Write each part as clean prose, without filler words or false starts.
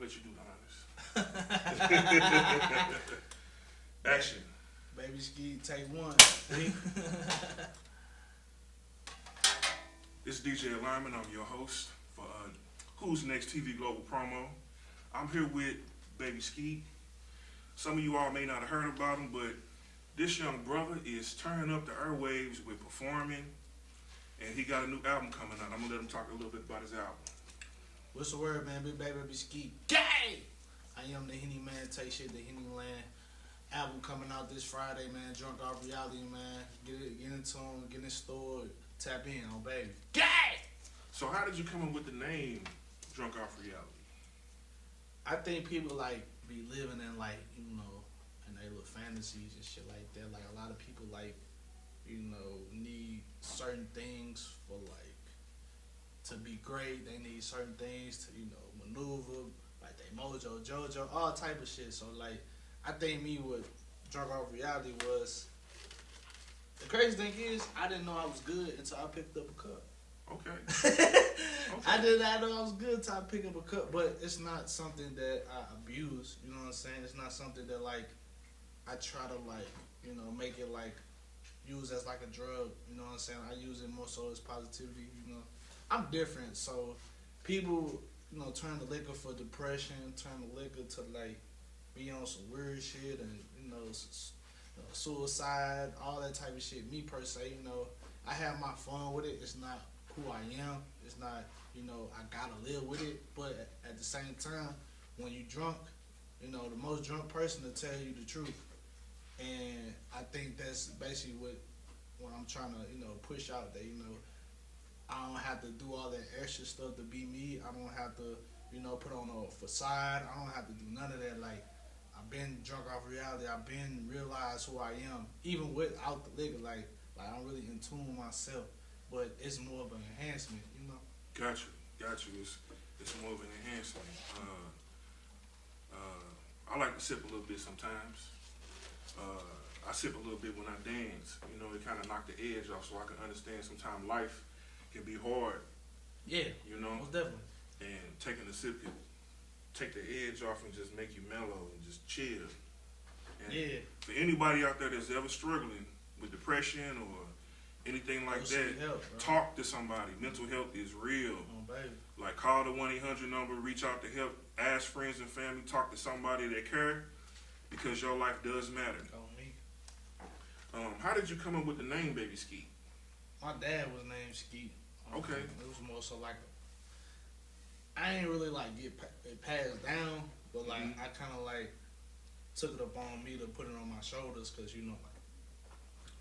let you do the honors. Action. Baby Skeet, take one. This is DJ Alignment. I'm your host for Who's Next TV Global Promo. I'm here with Baby Skeet. Some of you all may not have heard about him, but this young brother is turning up the airwaves with performing, and he got a new album coming out. I'm going to let him talk a little bit about his album. What's the word, man? Big baby Skeet. Gay! I am the Henny Man. Take shit to Henny Land. Album coming out this Friday, man. Drunk Off Reality, man. Get in tune, get in store, tap in on baby. Gay! So how did you come up with the name Drunk Off Reality? I think people like be living in like, in their little fantasies and shit like that. Like a lot of people like, need certain things for like to be great. They need certain things to, maneuver, like they mojo, jojo, all type of shit. So like I think me with Drunk Off Reality was the crazy thing is I didn't know I was good until I picked up a cup. Okay. I did not know I was good until I picked up a cup, but it's not something that I abuse, you know what I'm saying? It's not something that like I try to like, make it like use as like a drug, you know what I'm saying? I use it more so as positivity, I'm different, so people, turn to liquor for depression, turn to liquor to like be on some weird shit and, suicide, all that type of shit. Me per se, I have my fun with it. It's not who I am. It's not, I gotta live with it. But at the same time, when you drunk, the most drunk person will tell you the truth. And I think that's basically what I'm trying to, push out there, I don't have to do all that extra stuff to be me. I don't have to, put on a facade. I don't have to do none of that. Like, I've been drunk off reality. I've been realized who I am, even without the liquor. Like I'm really in tune with myself, but it's more of an enhancement, Got you. It's more of an enhancement. I like to sip a little bit sometimes. I sip a little bit when I dance. It kind of knock the edge off, so I can understand sometimes life can be hard. Yeah, most definitely. And taking a sip can take the edge off and just make you mellow and just chill. And yeah. For anybody out there that's ever struggling with depression or anything like that, talk to somebody. Mental health is real. Oh, baby. Like call the 1-800 number, reach out to help, ask friends and family, talk to somebody that care, because your life does matter. Oh, me. How did you come up with the name Baby Skeet? My dad was named Skeet. Okay. It was more so like I ain't really like get it passed down, but like I kind of like took it upon me to put it on my shoulders because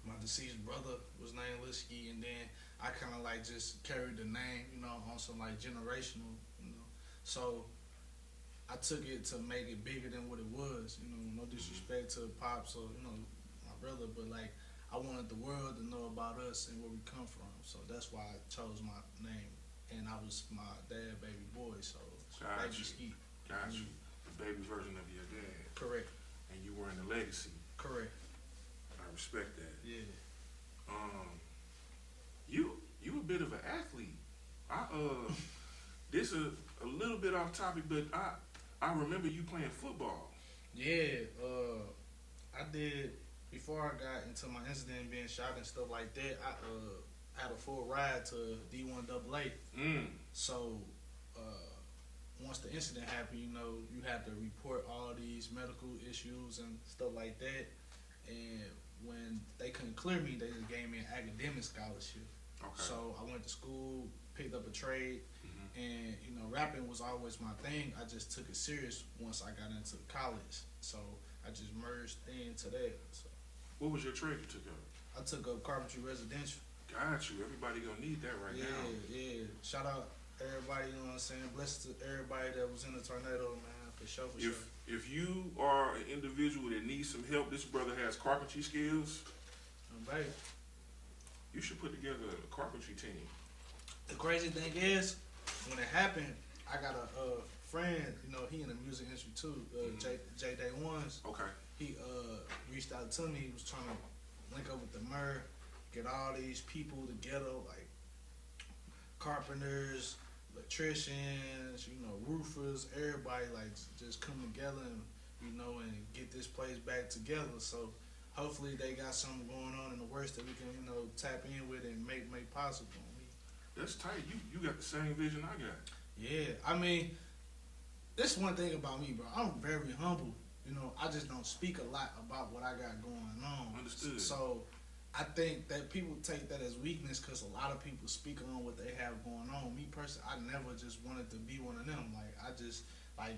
my deceased brother was named Skeet, and then I kind of like just carried the name, on some like generational, So I took it to make it bigger than what it was, no disrespect to Pops or my brother, but like I wanted the world to know about us and where we come from, so that's why I chose my name. And I was my dad, baby boy, so Baby Skeet. Got you. The baby version of your dad. Correct. And you were in the legacy. Correct. I respect that. Yeah. You a bit of an athlete. This a little bit off topic, but I remember you playing football. Yeah. I did before I got into my incident being shot and stuff like that. I had a full ride to D1 AA. So once the incident happened, you had to report all these medical issues and stuff like that. And when they couldn't clear me, they just gave me an academic scholarship. Okay. So I went to school, picked up a trade, and rapping was always my thing. I just took it serious once I got into college. So I just merged into that. So what was your trade you took up? I took up carpentry residential. Got you. Everybody gonna need that right now. Yeah. Shout out everybody, you know what I'm saying? Blessed to everybody that was in the tornado, man, for sure. If you are an individual that needs some help, this brother has carpentry skills. Baby. You should put together a carpentry team. The crazy thing is, when it happened, I got a friend, he in the music industry too, J Day Ones. Okay. He reached out to me. He was trying to link up with the Mur, get all these people together, like carpenters, electricians, roofers, everybody like just come together and and get this place back together. So hopefully they got something going on in the works that we can tap in with and make possible. That's tight. You got the same vision I got. Yeah, I mean, this one thing about me, bro. I'm very humble. I just don't speak a lot about what I got going on. Understood. So I think that people take that as weakness because a lot of people speak on what they have going on. Me personally, I never just wanted to be one of them. Like I just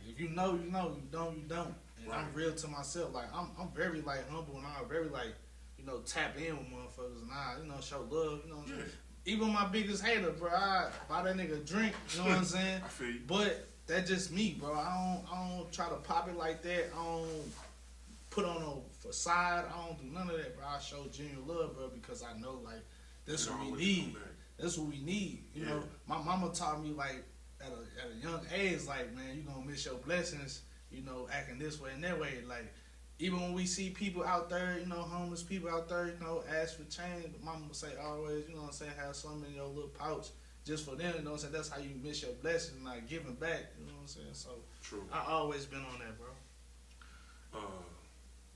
if you know, you know. You don't, you don't. And Right. I'm real to myself. Like I'm very humble and I'm very tap in with motherfuckers and I show love. You know what I'm saying? Even my biggest hater, bro, I buy that nigga a drink. You know what I'm saying? I feel you. But that's just me, bro. I don't try to pop it like that. I don't put on no facade. I don't do none of that, bro. I show genuine love, bro, because I know that's what we need. That's what we need. You know, my mama taught me at a young age, man, you gonna miss your blessings. Acting this way and that way. Even when we see people out there, homeless people out there, ask for change, but mama would say always, have something in your little pouch just for them, that's how you miss your blessing, giving back, so True. I always been on that, bro.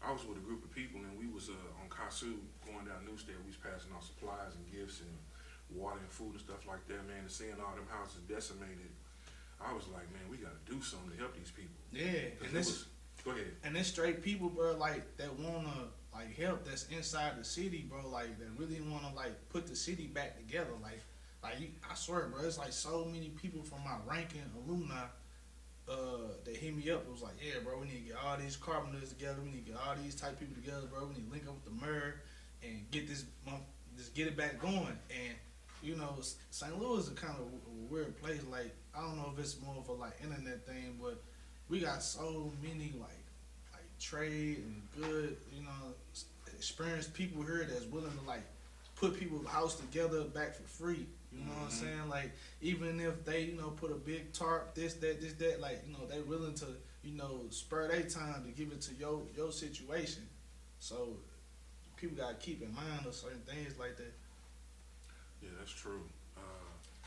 I was with a group of people and we was on Kasu going down Newstead. We was passing out supplies and gifts and water and food and stuff like that, man, and seeing all them houses decimated. I was like, man, we gotta do something to help these people. Yeah, and Go ahead. And it's straight people, bro, that wanna help. That's inside the city, bro. That really wanna put the city back together. I swear, bro, it's so many people from my ranking alumni that hit me up. It was yeah, bro, we need to get all these carpenters together. We need to get all these type people together, bro. We need to link up with the mayor and get just get it back going. And St. Louis is kind of a weird place. I don't know if it's more of a internet thing, but we got so many trade and good, experienced people here that's willing to put people's house together back for free. You know what I'm saying? Even if they, put a big tarp, this, that, they willing to, spur their time to give it to your situation. So people gotta keep in mind of certain things like that. Yeah, that's true.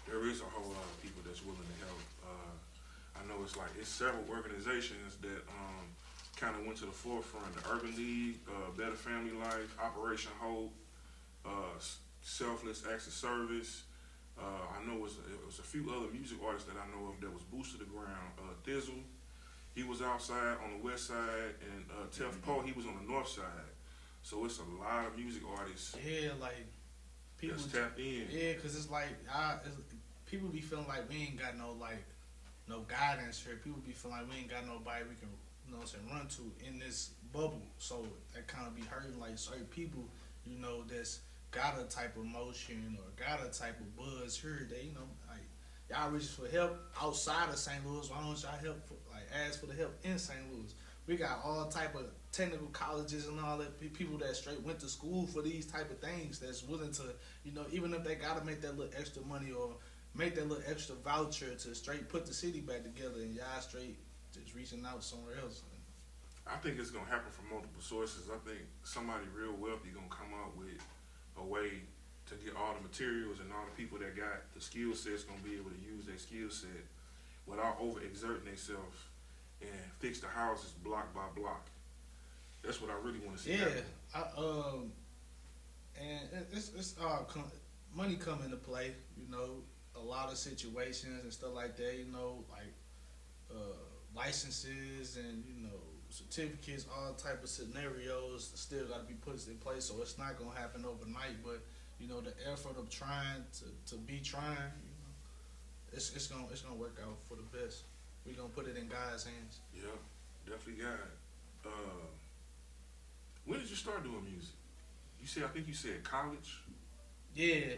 There is a whole lot of people that's willing to help. I know it's several organizations that kind of went to the forefront. The Urban League, Better Family Life, Operation Hope, Selfless Acts of Service. I know it was a few other music artists that I know of that was boosted to the ground. Thizzle, he was outside on the west side, and Tef Poe, he was on the north side. So it's a lot of music artists. Yeah, people that's tapped in. Yeah, cause it's people be feeling we ain't got no guidance here. People be feeling we ain't got nobody we can run to in this bubble. So that kind of be hurting certain people, that's got a type of motion or got a type of buzz here. They y'all reach for help outside of St. Louis. Why don't y'all help ask for the help in St. Louis? We got all type of technical colleges and all that people that straight went to school for these type of things that's willing to, even if they gotta make that little extra money or make that little extra voucher to straight put the city back together, and y'all straight just reaching out somewhere else. I think it's gonna happen from multiple sources. I think somebody real wealthy gonna come out with a way to get all the materials, and all the people that got the skill sets gonna be able to use their skill set without overexerting themselves and fix the houses block by block. That's what I really want to see. Yeah, and it's money come into play. A lot of situations and stuff like that. Licenses and certificates, all type of scenarios still got to be put in place. So it's not gonna happen overnight, but the effort of trying to be trying, it's gonna work out for the best. We're gonna put it in God's hands. Yeah, definitely God. When did you start doing music? I think you said college. Yeah.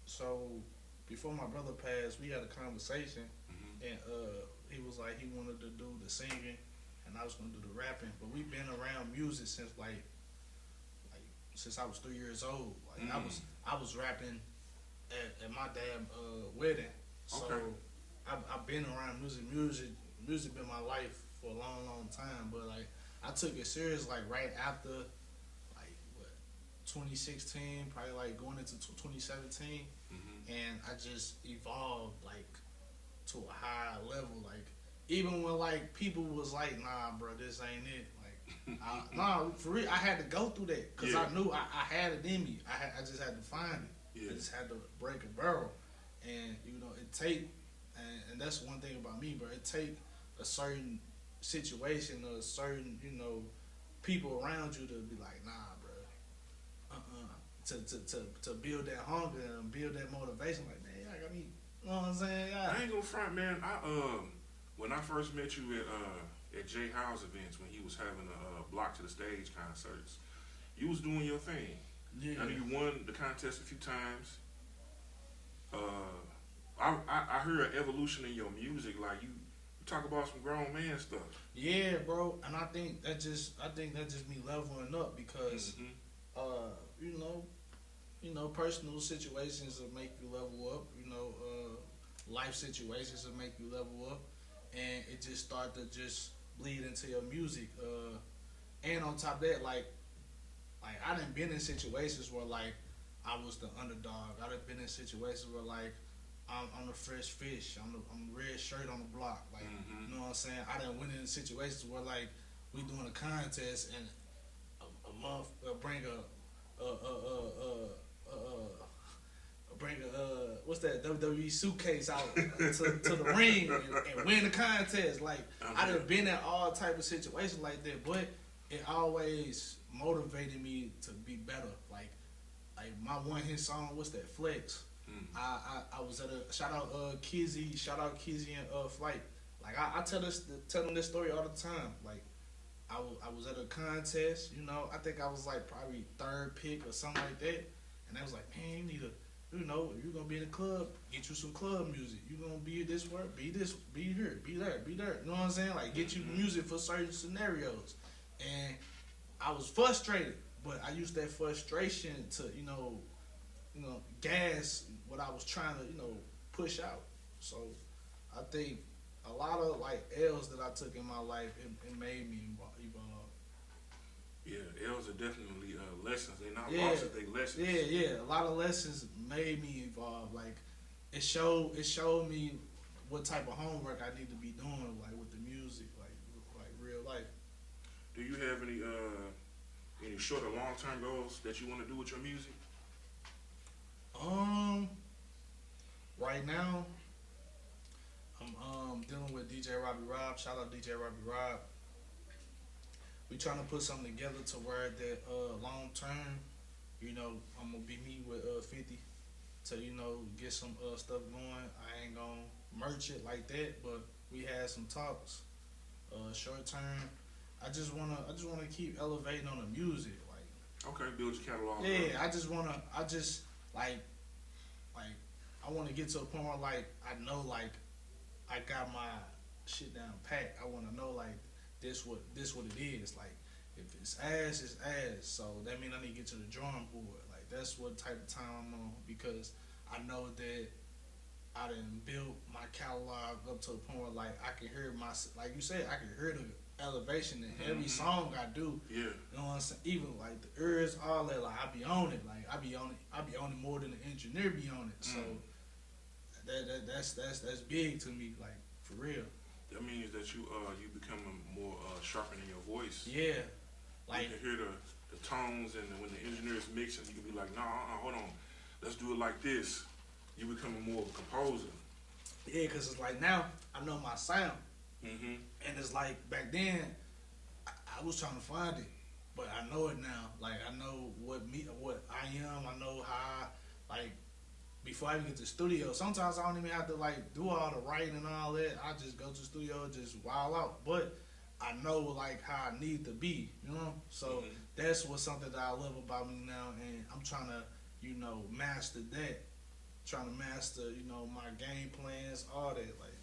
So before my brother passed, we had a conversation, and he was he wanted to do the singing, and I was gonna do the rapping. But we've been around music since since I was 3 years old. I was rapping at my dad's wedding. So okay. I've been around music. Music been my life for a long time. But I took it serious right after 2016, probably going into 2017, and I just evolved to a high level. Like even when like people was like, nah, bro, this ain't it. Like, nah, for real, I had to go through that because I knew I had it in me. I just had to find it. Yeah. I just had to break a barrel, and you know it take, and that's one thing about me, bro. It take a certain situation or a certain people around you to be like, nah, bro, to build that hunger and build that motivation. Like, man, I got me. You know what I'm saying? I ain't gonna front, man. When I first met you at Jay Howe's events when he was having a block to the stage concerts, you was doing your thing. Yeah. I know you won the contest a few times. I heard an evolution in your music. Like you talk about some grown man stuff. Yeah, bro, and I think that just me leveling up because, personal situations will make you level up. Life situations will make you level up, and it just start to just bleed into your music. And on top of that, like I done been in situations where like I was the underdog. I done been in situations where like I'm the fresh fish. I'm the red shirt on the block. Like, you know what I'm saying? I done went in situations where like we doing a contest and a month bring what's that WWE suitcase out to the ring and win the contest. Like I done been in all type of situations like that, but it always motivated me to be better. Like my one hit song, what's that? Flex. I was at a shout out Kizzy and Flight. Like I tell them this story all the time. Like I was at a contest, I think I was like probably third pick or something like that, and they was like, man, you need to, if you're gonna be in the club, get you some club music. You're gonna be this work, be this, be here, be there, be there. You know what I'm saying? Like get you music for certain scenarios, and I was frustrated, but I used that frustration to gas what I was trying to push out. So I think a lot of like L's that I took in my life, it made me evolve. Yeah, L's are definitely lessons. They're not losses, they lessons. Yeah. A lot of lessons made me evolve. Like it showed me what type of homework I need to be doing, like with the music, like real life. Do you have any short or long term goals that you want to do with your music? Right now, I'm dealing with DJ Robbie Rob. Shout out DJ Robbie Rob. We trying to put something together to where that long term, I'm gonna be me with 50 to get some stuff going. I ain't gonna merch it like that, but we had some talks. Short term, I just wanna keep elevating on the music, like. Okay, build your catalog. Yeah, I want to get to a point where like I know like I got my shit down pat. I want to know like this what it is. Like if it's ass, it's ass. So that means I need to get to the drawing board. Like that's what type of time I'm on because I know that I done built my catalog up to a point where like I can hear like you said, I can hear the elevation in every song I do. Yeah. You know what I'm saying? Even like the ears, all that, like I be on it. Like I be on it more than the engineer be on it. So that's big to me, like for real. That means that you becoming more sharpening your voice. Yeah. Like you can hear the tones and when the engineer is mixing, you can be like, nah, hold on, let's do it like this. You becoming more of a composer. Yeah, cause it's like now I know my sound. And it's like back then, I was trying to find it, but I know it now. Like I know what I am. I know how. Like before I even get to the studio, sometimes I don't even have to like do all the writing and all that. I just go to the studio, just wild out. But I know like how I need to be, So that's what's something that I love about me now, and I'm trying to, master that. Trying to master, my game plans, all that, like.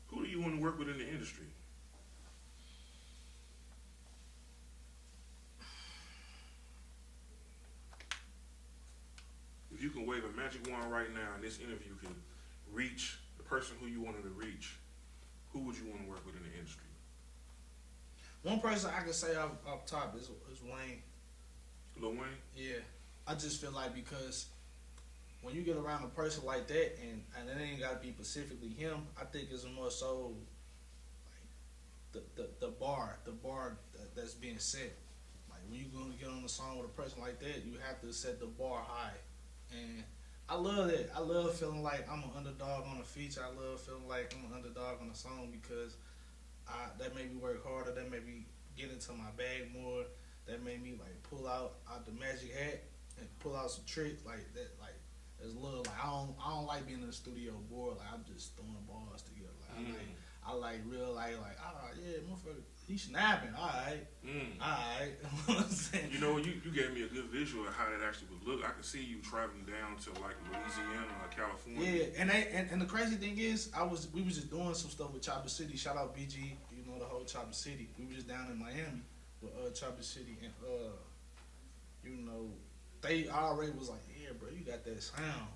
Who do you want to work with in the industry? If you can wave a magic wand right now and this interview can reach the person who you wanted to reach, who would you want to work with in the industry? One person I can say off top is Wayne. Lil Wayne? Yeah. I just feel like because when you get around a person like that, and it ain't gotta be specifically him, I think it's more so the bar that's being set. Like when you gonna get on the song with a person like that, you have to set the bar high. And I love that. I love feeling like I'm an underdog on a feature. I love feeling like I'm an underdog on a song because that made me work harder. That made me get into my bag more. That made me like pull out the magic hat and pull out some tricks like that. Like there's love. Like I don't like being in the studio bored. Like I'm just throwing bars together. Like I like real like yeah, motherfucker, he snapping. All right. You know what I'm saying? You know, you gave me a good visual of how that actually would look. I could see you traveling down to like Louisiana or California. Yeah, and the crazy thing is, we was just doing some stuff with Chopper City. Shout out BG, you know the whole Chopper City. We were just down in Miami with Chopper City, and you know, they already was like, yeah, bro, you got that sound,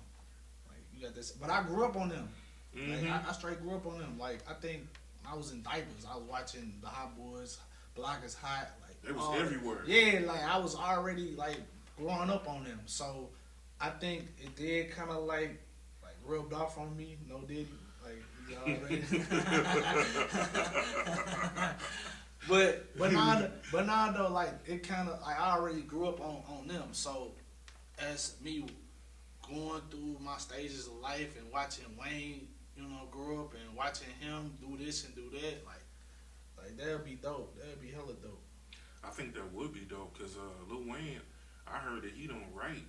like you got this. But I grew up on them. Like I straight grew up on them. Like I think when I was in diapers, I was watching the Hot Boys, Block is Hot. Like it was everywhere. Yeah, like I was already like growing up on them. So I think it did kind of like rubbed off on me. No Diddy, like you already. but now though, like it kind of I already grew up on them. So as me going through my stages of life and watching Wayne, you know, grow up and watching him do this and do that, like that'd be dope. That'd be hella dope. I think that would be dope because Lil Wayne, I heard that he don't write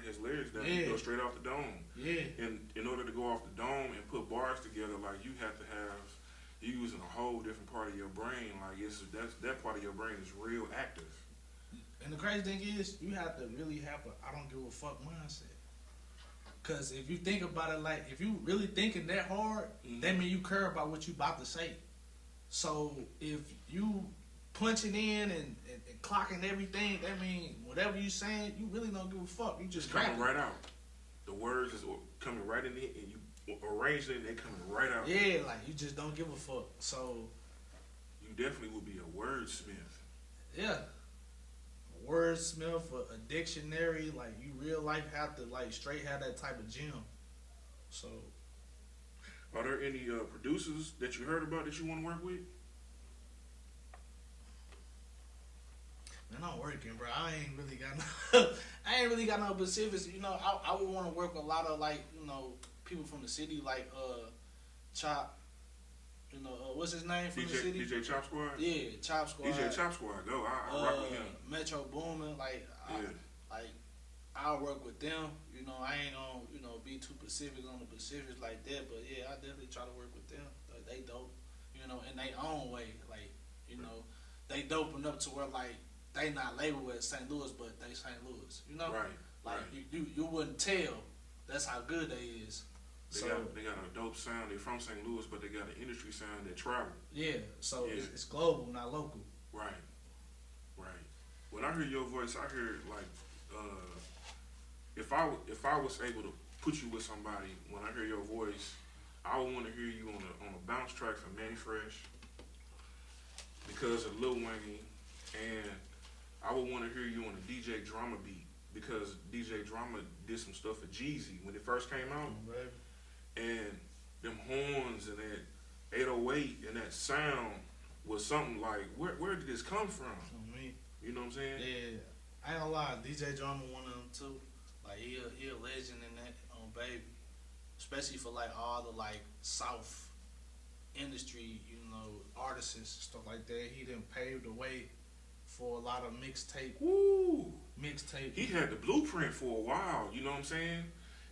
his lyrics down. He go straight off the dome. Yeah. And in order to go off the dome and put bars together, like you have to have you using a whole different part of your brain. Like that part of your brain is real active. And the crazy thing is, you have to really have a I don't give a fuck mindset. Cause if you think about it, like if you really thinking that hard, that means you care about what you about to say. So if you punching in and clocking everything, that means whatever you saying, you really don't give a fuck. You just coming right out. The words is coming right in it, and you arrange it, and they coming right out. Yeah, like you just don't give a fuck. So you definitely would be a wordsmith. Yeah. Wordsmith, a dictionary, like you real life have to like straight have that type of gem. So, are there any producers that you heard about that you want to work with? Man, I'm working, bro. I ain't really got no specifics. You know, I would want to work with a lot of like people from the city, like Chop. You know, what's his name from the city? DJ Chop Squad? Yeah, Chop Squad. DJ Chop Squad, go. I rock with him. Metro Boomin, I'll work with them. You know, I ain't gonna, be too specific on the specifics like that, but yeah, I definitely try to work with them. Like, they dope, in their own way. Like, they dope enough to where, like, they not labeled as St. Louis, but they St. Louis, Right. Like, you wouldn't tell. That's how good they is. They got a dope sound. They're from St. Louis, but they got an industry sound that travel. Yeah, so it's global, not local. Right. When I hear your voice, I hear like if I was able to put you with somebody, when I hear your voice, I would want to hear you on a bounce track from Manny Fresh because of Lil Wayne, and I would want to hear you on a DJ Drama beat because DJ Drama did some stuff for Jeezy when it first came out. And them horns and that 808 and that sound was something like, where did this come from? You know what I'm saying? Yeah, I ain't gonna lie, DJ Drama one of them too. Like he a legend in that Baby, especially for like all the like South industry, artists and stuff like that. He done paved the way for a lot of mixtape. He had the blueprint for a while. You know what I'm saying?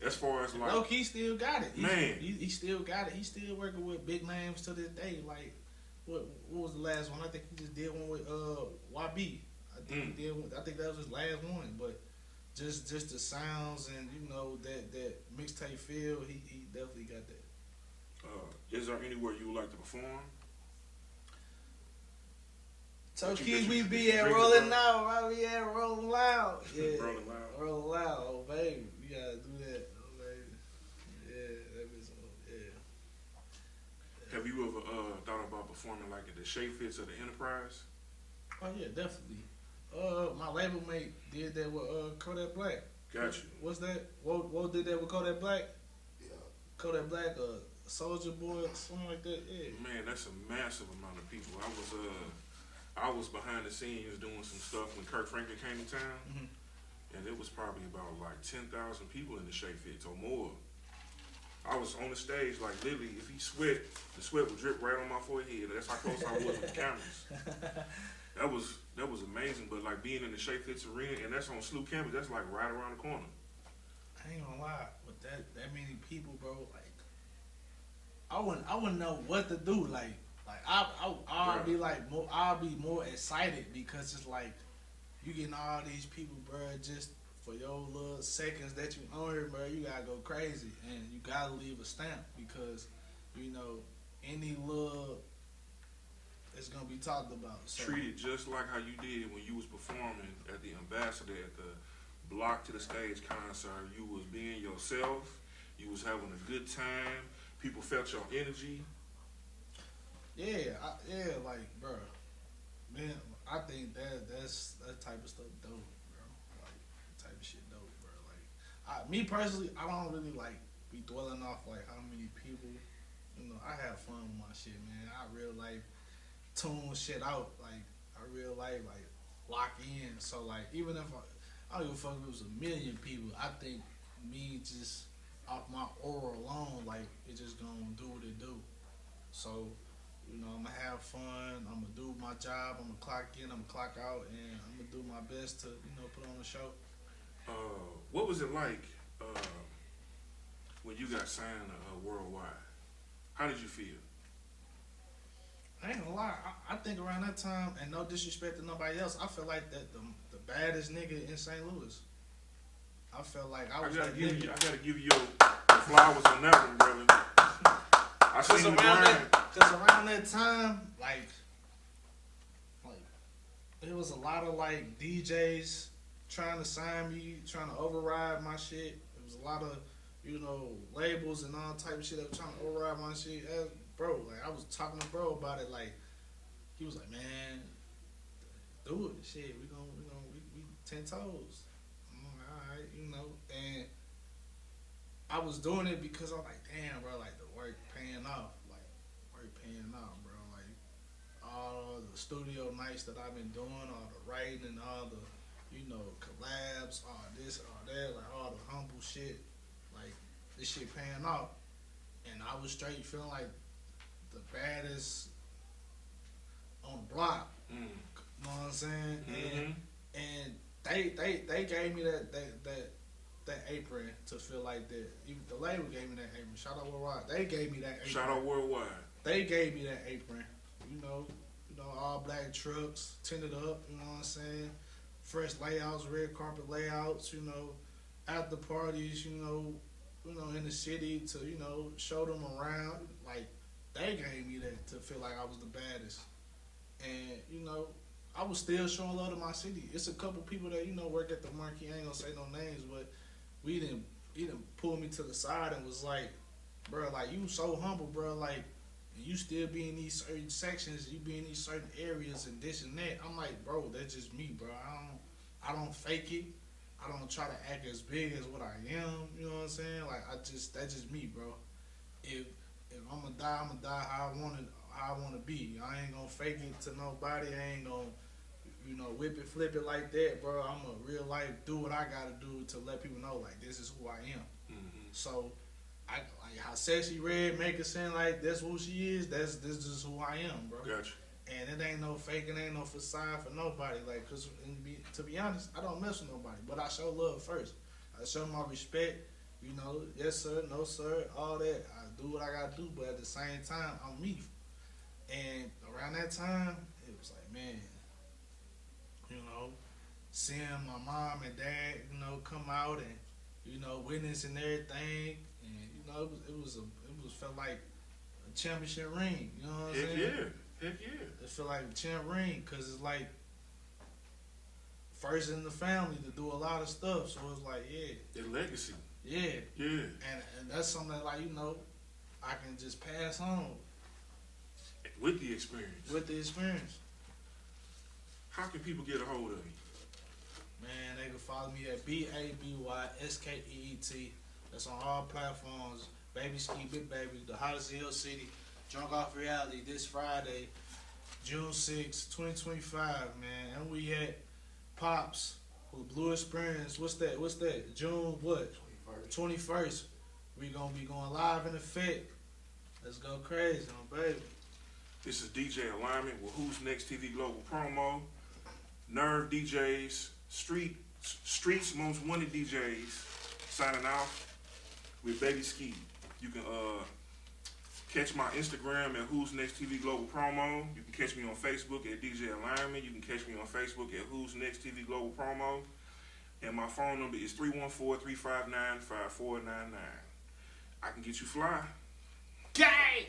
As far as like, he still got it. He still got it. He's still working with big names to this day. Like, what was the last one? I think he just did one with YB. I think that was his last one. But just the sounds and that mixtape feel, he definitely got that. Is there anywhere you would like to perform? So kids, we be at Rolling Loud, right? We at Rolling Loud. Yeah. Rolling Loud, oh baby. You gotta do that, oh baby. Yeah, that was Have you ever thought about performing like at the Shea Fits of the Enterprise? Oh yeah, definitely. My label mate did that with Kodak Black. Got you. What's that? What did that with Kodak Black? Yeah. Kodak Black, Soldier Boy, something like that. Yeah. Man, that's a massive amount of people. I was behind the scenes doing some stuff when Kirk Franklin came to town, and it was probably about like 10,000 people in the Shea Fits or more. I was on the stage, like literally, if he sweat, the sweat would drip right on my forehead. That's how close I was with the cameras. That was amazing. But like being in the Shea Fits arena, and that's on Slough campus, that's like right around the corner. I ain't gonna lie, with that many people, bro, like I wouldn't know what to do. Like I'll be like more, I'll be more excited because it's like you getting all these people, bro, just for your little seconds that you on here, bro. You gotta go crazy and you gotta leave a stamp because you know any little it's gonna be talked about. So. Treat it just like how you did when you was performing at the Ambassador at the Block to the Stage concert. You was being yourself. You was having a good time. People felt your energy. Yeah, like, bro, man, I think that type of stuff dope, bro. Like, type of shit dope, bro. Like, me personally, I don't really like be dwelling off like how many people. You know, I have fun with my shit, man. I real life tune shit out. Like, I real life like lock in. So like, even if I don't give a fuck if it was a million people, I think me just off my aura alone, like it just gonna do what it do. So. You know, I'm gonna have fun. I'm gonna do my job. I'm gonna clock in. I'm gonna clock out, and I'm gonna do my best to, you know, put on a show. What was it like when you got signed worldwide? How did you feel? I ain't gonna lie. I think around that time, and no disrespect to nobody else, I feel like that the baddest nigga in St. Louis. I felt like I was I gotta that give nigga. you. I gotta give you your flowers on that one, brother. I seen the grind. Cause around that time, like it was a lot of like DJs trying to sign me, trying to override my shit. It was a lot of, you know, labels and all type of shit that was trying to override my shit. Bro, like I was talking to bro about it. Like he was like, man, do it, shit. We 10 toes. I'm like, all right, you know. And I was doing it because I'm like, damn, bro, like the work paying off. Paying out, bro. Like all the studio nights that I've been doing, all the writing and all the, you know, collabs, all this, all that, like all the humble shit, like this shit paying off. And I was straight feeling like the baddest on the block. You know what I'm saying? Mm-hmm. And they gave me that apron to feel like that. Even the label gave me that apron. Shout out Worldwide. They gave me that apron. Shout out Worldwide. They gave me that apron, you know, all black trucks, tinted up, you know what I'm saying? Fresh layouts, red carpet layouts, you know, at the parties, you know, in the city to, you know, show them around. Like, they gave me that to feel like I was the baddest. And, you know, I was still showing love to my city. It's a couple people that, you know, work at the marquee. I ain't gonna say no names, but he didn't pull me to the side and was like, bro, like, you so humble, bro, like, you still be in these certain sections, you be in these certain areas and this and that. I'm like, bro, that's just me, bro. I don't fake it. I don't try to act as big as what I am. You know what I'm saying? Like that's just me, bro. If I'm gonna die how I wanna be. I ain't gonna fake it to nobody. I ain't gonna, you know, whip it, flip it like that, bro. I'm gonna real life do what I gotta do to let people know, like, this is who I am. Mm-hmm. So. I like how sexy red make it seem like that's who she is. This is who I am, bro. Gotcha. And it ain't no faking, ain't no facade for nobody. Like, cause to be honest, I don't mess with nobody, but I show love first. I show my respect. You know, yes sir, no sir, all that. I do what I gotta do, but at the same time, I'm me. And around that time, it was like, man, you know, seeing my mom and dad, you know, come out and, you know, witnessing everything. And, you know, it felt like a championship ring. You know what I'm saying? Heck yeah. It felt like a champ ring because it's like first in the family to do a lot of stuff. So it's like, yeah. Their legacy. Yeah. Yeah. And that's something that, like, you know, I can just pass on. With the experience. With the experience. How can people get a hold of you? Man, they can follow me at BABYSKEET. That's on all platforms. Baby Skeet, Big Baby, the hottest in your city. Drunk Off Reality this Friday, June 6, 2025, man. And we at Pops with Blue Experience. What's that? June what? 21st. We gonna be going live in effect. Let's go crazy on baby. This is DJ Alignment with Who's Next TV Global Promo. Nerve DJs, Streets Most Wanted DJs, signing off with Baby Skeet. You can catch my Instagram at Who's Next TV Global Promo. You can catch me on Facebook at DJ Alignment. You can catch me on Facebook at Who's Next TV Global Promo. And my phone number is 314-359-5499. I can get you fly. Gang!